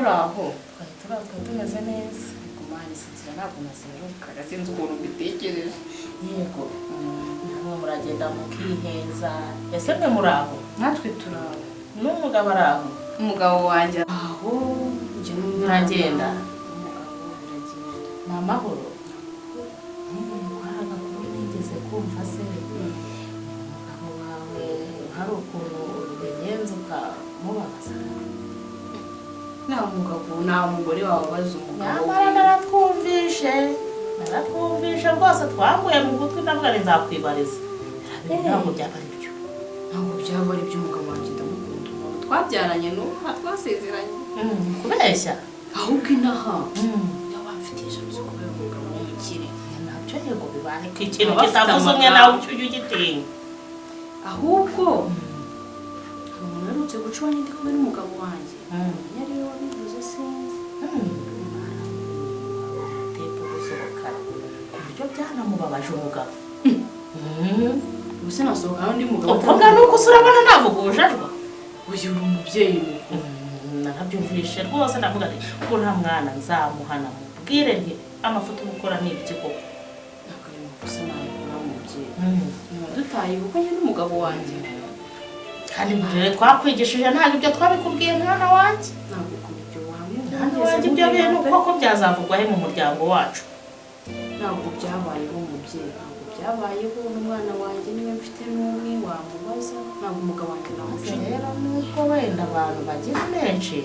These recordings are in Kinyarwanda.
muraho turaho tumeze neza kumana isitira ntabwo naseruka sinzi ukuntu mbitekereje yego namwe muragenda mukiheza ese mwe muraho natwe turaho n'umugabo araho umugabo wanjye aho njye muragenda umugabo biragenda ni amahoro kwaraga kuba nigeze kumva se umugabo wawe hari ukuntu ubigenza ukamubabaza nta mugabo nta mugore wababaza umugabo nyamara naratwumvishe rwose twanguye mu gutwi ndavuga ni nzakwibariza ntabwo byaba ari byo ntabwo byaba ari by'umugabo wanjye ndamukunda umuntu twabyaranye n'uha twasezeranye kubeshya ahubwo inaha niyo bamfitiye ijambo zo kubera umugabo w'umukire nabyo yego bibareka ikintu kitavuze umwe nawe ujye ugitinya ahubwo umuntu uherutse guca uwanjye ndi kumwe n'umugabo wanjye yari we wabivuze sinzi tepfa gusohoka ku buryo byanamubabaje umugabo ubuse nasohoka n'undi mugabo uvuga nuko urabona navuga ubujajwa uyu uri umubyeyi narabyumvishe rwose ndavuga nti ko nta mwana nzamuhana mubwire nti amafoto mukora ni ibiki koko ntabwo ari gusa nawe uri umubyeyi niba dutaye kuko nyine n'umugabo wanjye kandi rero twakwigishije ntabwo ibyo twabikubwiye mwana wanjye ntabwo kubyo mwana wanjye ibyo bintu koko byazavugwa he mu muryango wacu ntabwo byabayeho umubyeyi ntabwo byabayeho n'umwana wanjye niwe mfite n'umwe wamubaza ntabwo umugabo wanjye namuca rero nuko wenda abantu bagira menshi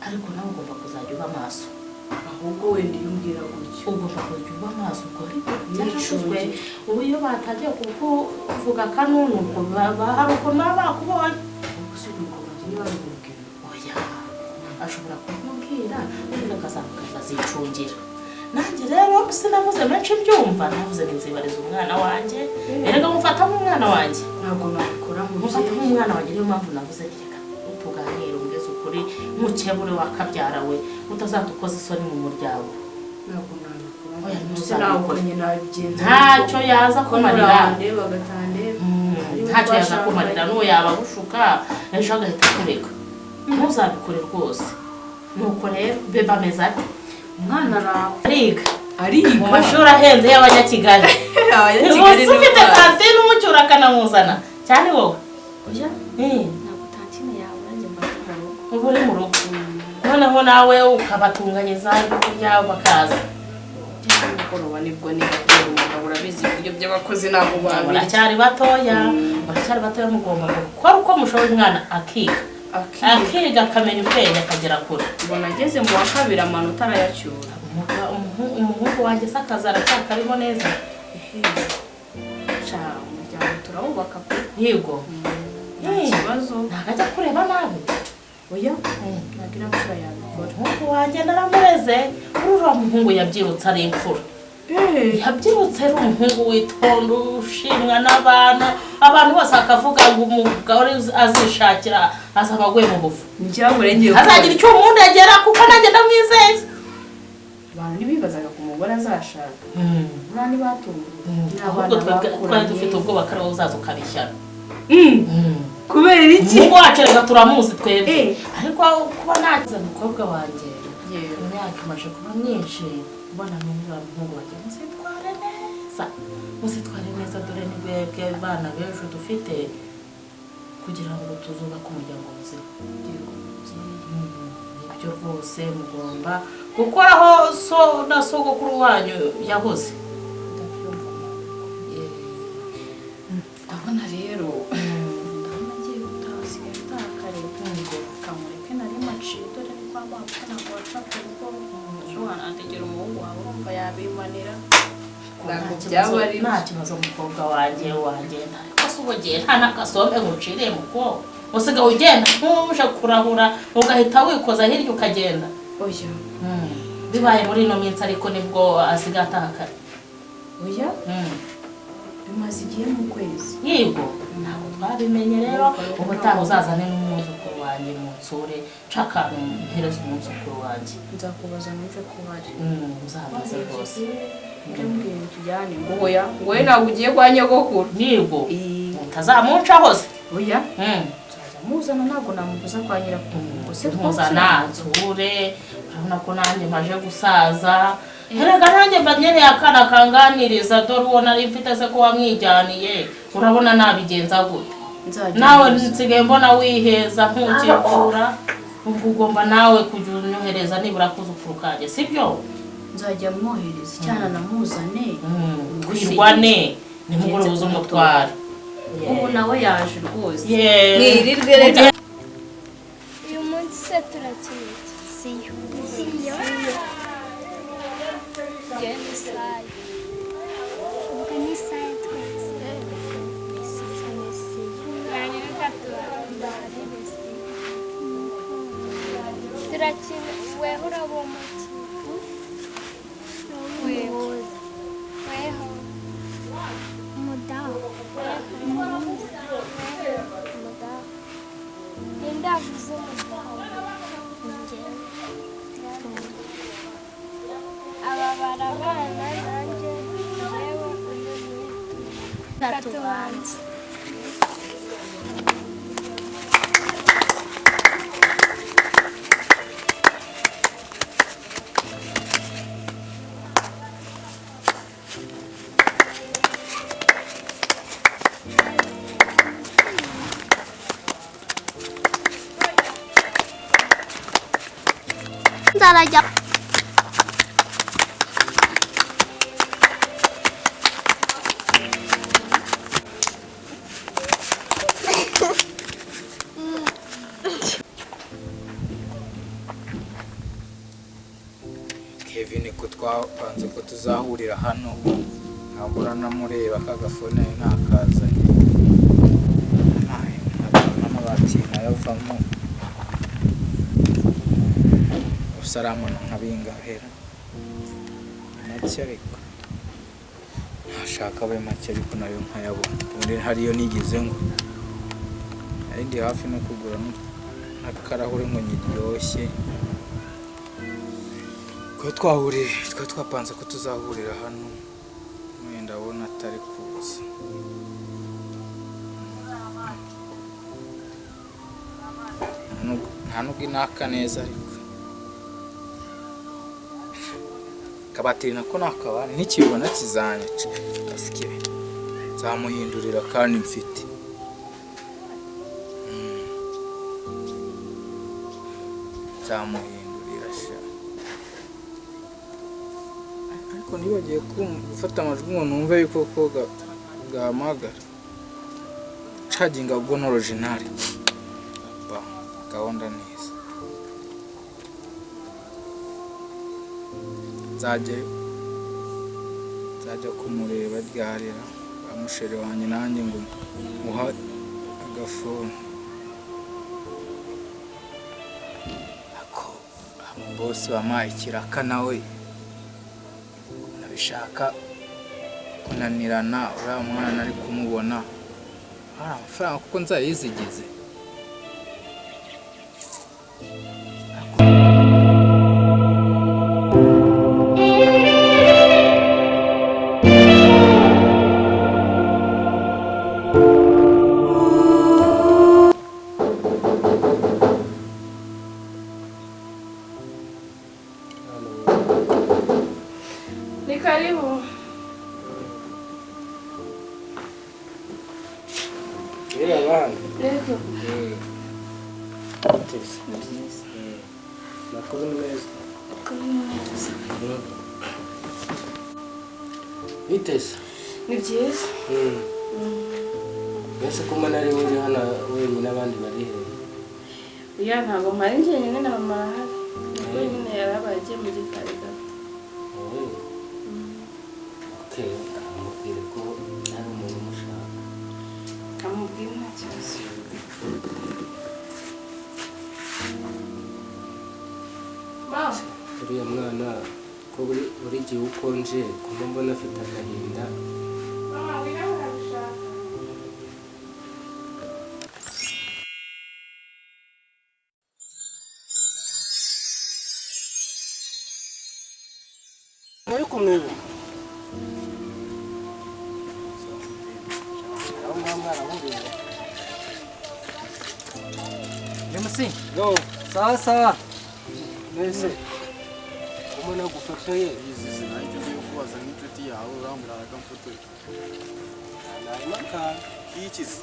ariko nawe ugomba kuzajya uba amaso ahubwo wenda iyo umbwira gutyo ugomba kujya uba amaso ubwo ariko byacuzwe ubu iyo batagiye kuvuga akanunu ubwo hari ukuntu baba bakubonye ubwo se umugabo wanjye niba ari umubwira oya ashobora kumubwira ubundi akazamuka akazicungira nanjye rero sinavuze menshi mbyumva navuze nzibariza umwana wanjye erega mufata nk'umwana wanjye ntabwo nabikora mufata nk'umwana wanjye niyo mpamvu navuze reka tuganire ugeze ukuri nk'ukebure wakabyara we utazadukoza isoni mu muryango ntabwo nabikora oya gusa ntabwo nyine nabigenza ntacyo yaza kumarira bagatandeba ntacyo yaza kumarira n'uwo yaba agushuka ejo agahita akureka ntuzabikore rwose nuko rero bebe ameze ate umwana ariga mu mashuri ahenze y'abanyakigali umunsi ufite kantine umucyura akanamuzana cyane wowe oya ntabwo tantine yawe nanjye mba uba uri mu rugo noneho nawe ukabatunganyiriza ibyo byabo bakaza nimugoroba nibwo nibatera umugabo urabizi ibiryo by'abakozi ntabwo babirya baracyari batoya mugomba gukora uko mushoboye umwana akiga akamenya ubwenge akagera kure ubona ageze mu wa kabiri amanota arayacyura umuhungu wanjye se akazi aracyakarimo neza umuryango turawubaka pe yego nta kibazo ntabwo ajya kureba nabi oya ntabwo iramfura yabikora umuhungu wanjye naramureze uriya muhungu yabyirutse ari imfura yabyirutse ari umuhungu witonda ushimwa n'abantu abantu bose bakavuga ngo umugore azishakira azaba aguye mu bufu azagira icyo umuntu agera kuko nanjye ndamwizeye abantu ntibibazaga ku mugore azashaka nta ntibatunguye ahubwo twari dufite ubwoba ko ariwo uzaza ukabishyara kubera iki umuhungu wacu reka turamuzi twebwe ariko kuba nagize umukobwa wanjye imyaka imaze kuba myinshi ubona n'uriya muhungu wagiye muzitware neza dore ni bwebwe abana b'ejo dufite kugira ngo tuzubake umuryango muzima ibyo rwose mugomba gukoraho so na sogokuru wanyu yahoze ndabona rero agiye gutaha asigaye ataha kare kamureke nari maciye dore ni kwa mapfa ntabwo wacaga urugo ushobora nategera umuhungu wawe urumva yabimanira nta kibazo umukobwa wanjye wagenda ariko se ubugiye nta n'agasombe nguciriye mukobwa usigaye ugenda nk'uje kurahura ugahita wikoza hirya ukagenda oya bibaye muri ino minsi ariko nibwo asigaye ataha kare oya bimaze igihe mu kwezi yego ntabwo twabimenye rero ubutaha uzazane n'umwuzukuru wanjye mu nsure nshaka mpereza umwuzukuru wanjye nzakubaza nuje kubari uzabaze rwose ndambwiye tujyane ngo oya wowe ntabwo ugiye kwa nyogokuru yego utazamunca hose oya muzana ntabwo namubuza kwa nyirakungu muzana nsure urabona ko nanjye maje gusaza erega nanjye mbanyeneye akana kanganiriza dore uwo nari mfite se ko wamwijyaniye urabona nabigenza gute nawe nsigaye mbona wiheza nk'ukivura ubwo ugomba nawe kujya unyohereza nibura kuzukuru kanjye sibyo nzajya mwohereza icyana namuzane kwirwane nimugoroba z'umutware ubu nawe yaje rwose mwirirwe rero uyu munsi se turakina siyo genda sayi ubwo ni sayi twese yani reka tuharebe turakina weho uraba umukino weho umudaho ninde avuze umudaho aba barabana nanjye yewe katubanza nzarajya Kevine ko twapanze ko tuzahurira hano nkabura namureba kagafone nakazanye n'amabati nkayavamo usaramana nkabingahera make ariko ntashaka abe make ariko nayo nkayabona ubundi hariyo nigize ngo nari ndi hafi no kugura n'akarahure ngo nyiryoshye ko twapanze ko tuzahurira hano wenda abona atari kuza nta nubwo inaka neza ariko kabatiri nako nakabane nikibona kizanyica asike nzamuhindurira kandi mfite nzamuhindurira sha ariko nibagiye gufata amajwi ngo numve yuko ko gahamagara caginga ubwo no original ba gahunda neza nzajya kumureba ryarira amusheri wanjye nanjye ngo muha agafone ako bosi wampaye ikiraka nawe nabishaka kunanirana uriya mwana nari kumubona hari amafaranga kuko nzayizigize ni karibu Yego. Nakuru neza. Bitese. ni byiza Mbese ko mbona ari uri hano wenyine abandi bari he? iya ntabwo mpari njyenyine na mama arahari nubwo nyine yarabaye agiye mu gikari gato Okay, amubwire ko ari umuntu umushaka. kamubwira nta kibazo Uriya mwana ko buri gihe ukonje kuba mbona afite agahinda. Muri kumenya aho mwana mubwira Jamusi. Yo, sawa. Nese. Umuntu agufotoye. izi nanjye ugiye kubaza n'inshuti yawe uramburaga mfotoye Narimo kandi. ikizi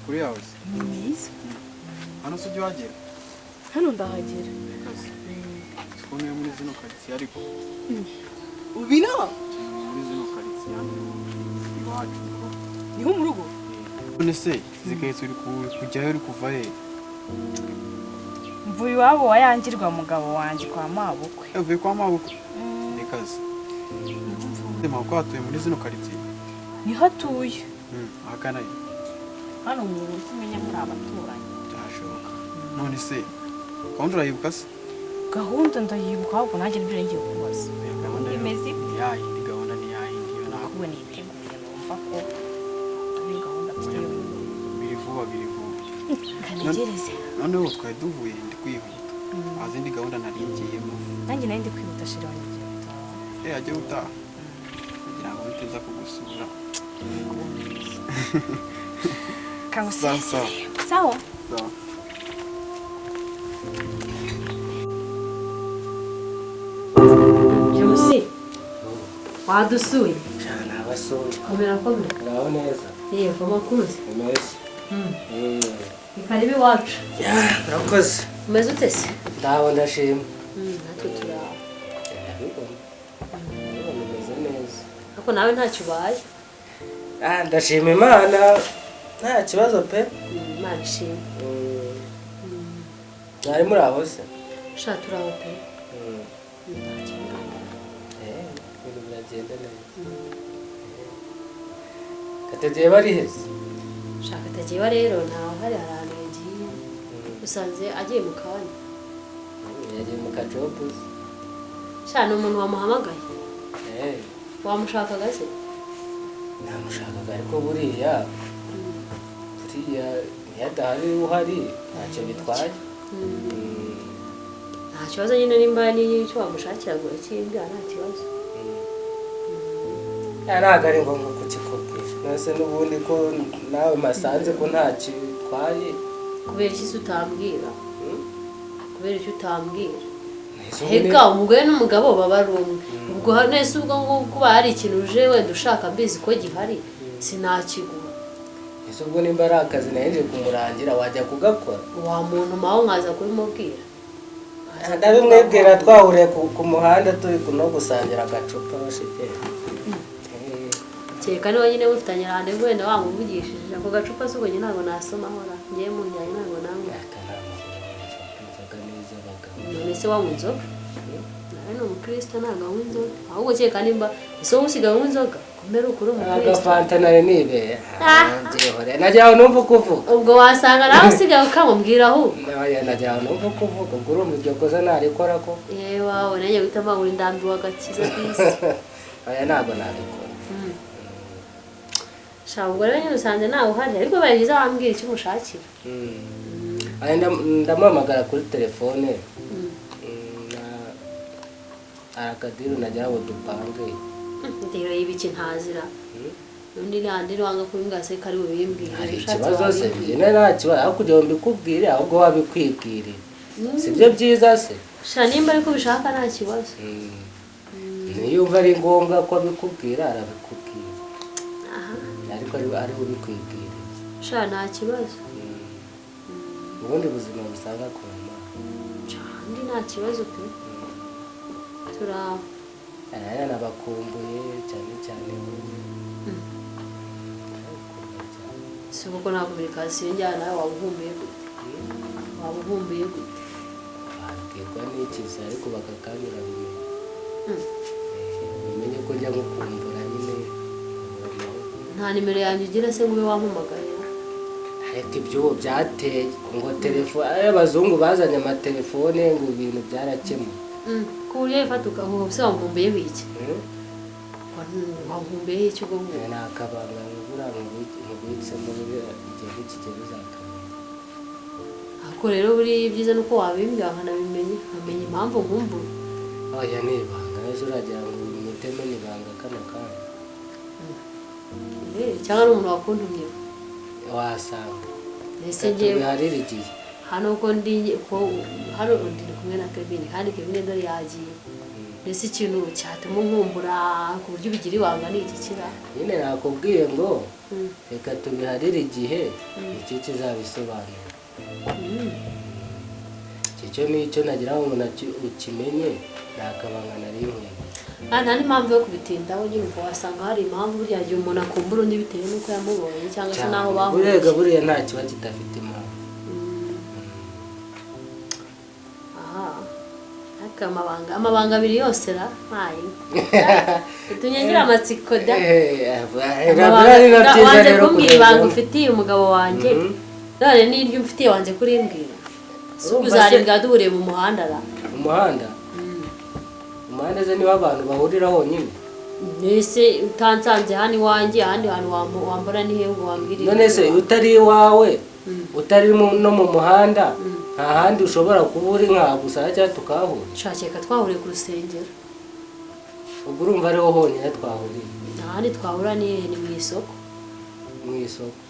kuri yawe mwiza hano se ujya uhagera hano ndahagera kazi sikomeye muri zino karitsiye ariko ubina muri zino karitsiye hano iwacu niho mu rugo none se zikahise uri kujyayo uri kuva he mvuye iwabo wayangirwa mugabo wanjye kwa mabukwe yavuye kwa mabukwe ni kazi mabukwe hatuye muri zino karitsiye niho atuye ahagana he Hano umuntu umenya muri abaturanyi. byashoboka none se gahunda urayibuka se gahunda ndayibuka ahubwo nanjye nibyo ngiye kubaza imeze yayindi gahunda ni yayindi yo ntabwo Kuba niteguye numva ko ari gahunda turiyo. biri vuba kanegereze noneho twari duhuye ndi kwihuta azindi gahunda nari ngiyemo nanjye nari ndi kwihuta shira wanjye ajye utaha kugira ngo biteza kugusura kanguseze sawa sawa sawa Jamusi. Wadusuye. Cyane abasore. Komera. Ngaho neza. Yego makuzi. Umeze. Ikaribi wacu. Urakoze. Umeze ute se? Ndaho ndashima. Natwe turaho. Ndabibona. Umeze neza. Ariko nawe ntacyo ubaye. Ndashima Imana. Nta kibazo pe. Imana ishimwe. Mwari muri aho se? Sha turaho pe. Ibintu biragenda neza. Kategeye bari heza? Shaka tagiye rero ntaho hari ahantu yagiye. Usanze agiye mu kanya. Yagiye mu kajobu. Sha ni umuntu wamuhamagaye. Wamushakaga se? Namushakaga ariko buriya ntiyadahari uhari ntacyo bitwaye. Nta kibazo nyine nimba n'icyo wamushakira ngo ikindi nta kibazo. Ntabwo ari ngombwa kukikubwira. Nase n'ubundi ko nawe masanze ko ntacyo bitwaye. Kubera iki utambwira? Kubera icyo utambwira? Hega umugore n'umugabo baba ari umwe. Ubwo nese ubwo kuba hari ikintu uje wenda ushaka mbizi ko gihari sinakiguha. Ese ubwo nimba ari akazi naje kumurangira wajya kugakora? Wa muntu maho nkaza kubimubwira. Ndabimwebwira twahuriye ku muhanda turi no gusangira agacupa bashike. Cyeka niba nyine mufitanye rande wenda wamuvugishije ako gacupa se ubonye ntabwo nasoma hora ngiye mu njyanye ntabwo namwe. None se wanywa inzoga? Nawe ni umukristo ntabwo anywa inzoga. Ahubwo cyeka nimba ese wowe usigaye unywa inzoga? Kumera ukuri umukristo. Agafanta nari nibeye. Najyaho numva kuvuga. Ubwo wasanga nawe usigaye ukamubwira aho. Najyaho numva kuvuga. Ubwo urumva iryo koza narikora ko. Wawe nanjye wita mpamvu ndambiwe agakiza bisi. Aya ntabwo nabikora. Ubwo rero nyine usanze nawe uhari ariko bayigize wambwira icyo umushakira. Ndamuhamagara kuri telefone. Arakadiru najya ngo dupange. Ndero y'ibiki ntazira. Undi nandi wanga kubimbwa se kari bubimbwira. Hari ikibazo se njye nta kibazo aho kujya mbikubwire ahubwo wabikwibwirira. Sibyo byiza se? Sha nimba ariko bishaka nta kibazo. Niyo uva ari ngombwa ko abikubwira arabikubwira. Ariko ari ubikwibwira. Sha nta kibazo. Ubundi buzima busanga ku Mana. Ndi nta kibazo pe. Turaho. Aya nabakumbuye cyane. Subuko na communication njyana wabuhumbiye gute? Wabuhumbiye gute? Bakirwa n'ikisi ariko bakakanyura bimenye. Bimenye ko njya gukumbura nyine. Nta nimero yanjye ugira se ngo ube wampamagaye. ariko iby'ubu byateye ngo telefone abazungu bazanye amatelefone ngo ibintu byarakemuye ku buryo bifata ukahubuse wamvumbuye biki wamvumbuye iki ubwo ngubu ni akabanga ngura nkubitse muri igihe kigeze uzakamenya ariko rero buri byiza nuko wabimbwira nkanabimenya nkamenya impamvu nkumbura oya ni ibanga neza uragira ngo umuteme ni ibanga kano kanya cyangwa n'umuntu wakundumye wasanga ese ngewe biharira igihe hano uko ndi kumwe na Kevine kandi Kevine dore yagiye mbese ikintu cyatuma nkumbura ku buryo ubigira ibanga ni iki kira nyine nakubwiye ngo reka tubiharire igihe icyo kizabisobanura icyo nicyo nagira ngo umuntu ukimenye nakabanga nari nkwiye nta n'impamvu yo kubitindaho nyine ubwo wasanga hari impamvu burya gihe umuntu akumbura undi bitewe n'uko yamubonye cyangwa se n'aho bahuriye burega buriya nta kiba kidafite impamvu ariko amabanga abiri yose ra ntayo tunyangira amatsiko da wanze kumbwira ibanga ufitiye umugabo wanjye none n'iryo umfitiye wanze kurimbwira uzarimbwa duhuriye mu muhanda ra umuhanda ze niba abantu bahurira honyine mbese utansanze hano iwanjye ahandi hantu wambona ni hehe ngo wambwire none se utari iwawe utari no mu muhanda nta handi ushobora kuba uri nkagusara cyangwa tukahura shakeka twahuriye ku rusengero ubwo urumva ariho honyine twahuriye nta handi twahura ni mu isoko mu isoko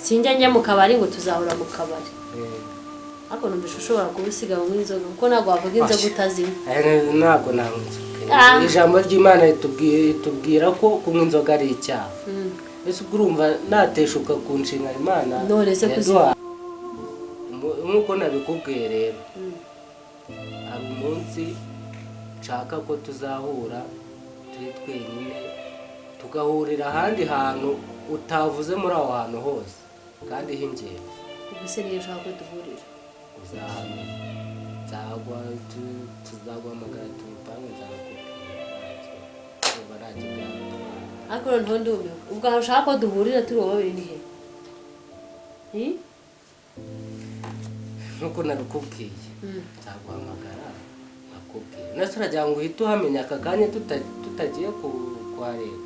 sinjya njya mu kabari ngo tuzahura mu kabari ariko numvise ushobora kuba usigaye unywa inzoga kuko ntabwo wavuga inzoga utazinywa ntabwo nanywa inzoga ijambo ry'Imana ritubwira ko kunywa inzoga ari icyaha ese ubwo urumva nateshuka ku nshinga Imana none se kuzinywa nk'uko nabikubwiye rero hari umunsi nshaka ko tuzahura turi twenyine tugahurira ahandi hantu utavuze muri aho hantu hose kandi h'ingenzi ubwo se niyo ushaka ko duhurira uzahamenya tuzaguhamagara tubipange nzakubwira ariko noneho ndumiwe ubwo aho ushaka ko duhurira turi uwo babiri ni he nk'uko nabikubwiye nzaguhamagara nakubwira nase uragira ngo uhite uhamenya aka kanya tutagiye kuhareba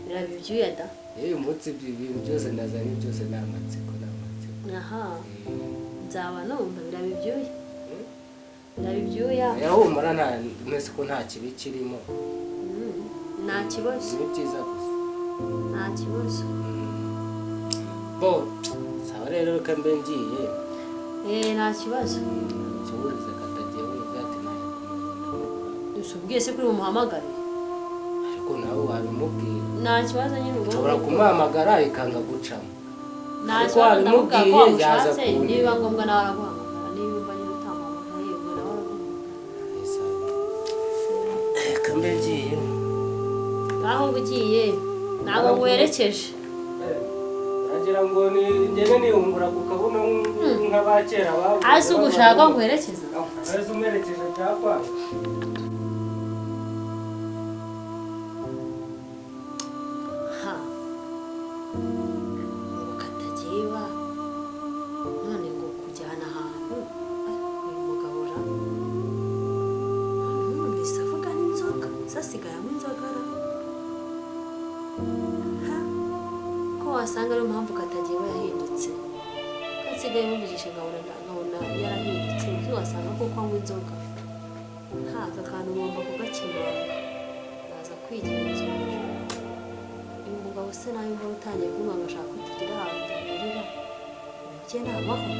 biraba ibyuya da uyu munsi ibintu byose nazanye byose ni amatsiko nzaba numva biraba ibyuya biraba ibyuya yahumura nese ko nta kibi kirimo nta kibazo ni byiza gusa nta kibazo bo sawa rero reka mbe ngiye nta kibazo nsuhurize katagiye wiga ati naje kumubona usubwiye se kuri bumuhamagare ariko nawe wabimubwira nta kibazo nyine ubwo ushobora kumuhamagara ikanga gucamo nta kibazo ndavuga ko wamushatse niba ngombwa nawe araguhamagara niba yumva nyine utamuhamagaye ubwo nawe araguhamagara reka mbe ngiye aho ugiye ntabwo nguherekeje uragira ngo ngende nihungura ku kabuno nk'abakera babo hasi ugushaka ko nguherekeza ese umerekeje byakwanga katagiba none ngo kujyana ahantu uyu mugabo ra numvise avuga n'inzoga sasigayemo inzoga ra ko wasanga ariyo mpamvu katagiba yahindutse kasigaye muvugisha nkabona yarahindutse uburyo wasanga kuko anywa inzoga aka kantu ugomba kugakemura naza kwigenzura uyu mugabo se nawe mbona utangiye kumva ngo ashaka ko tugira ahantu duhurira ibyo ni amahoro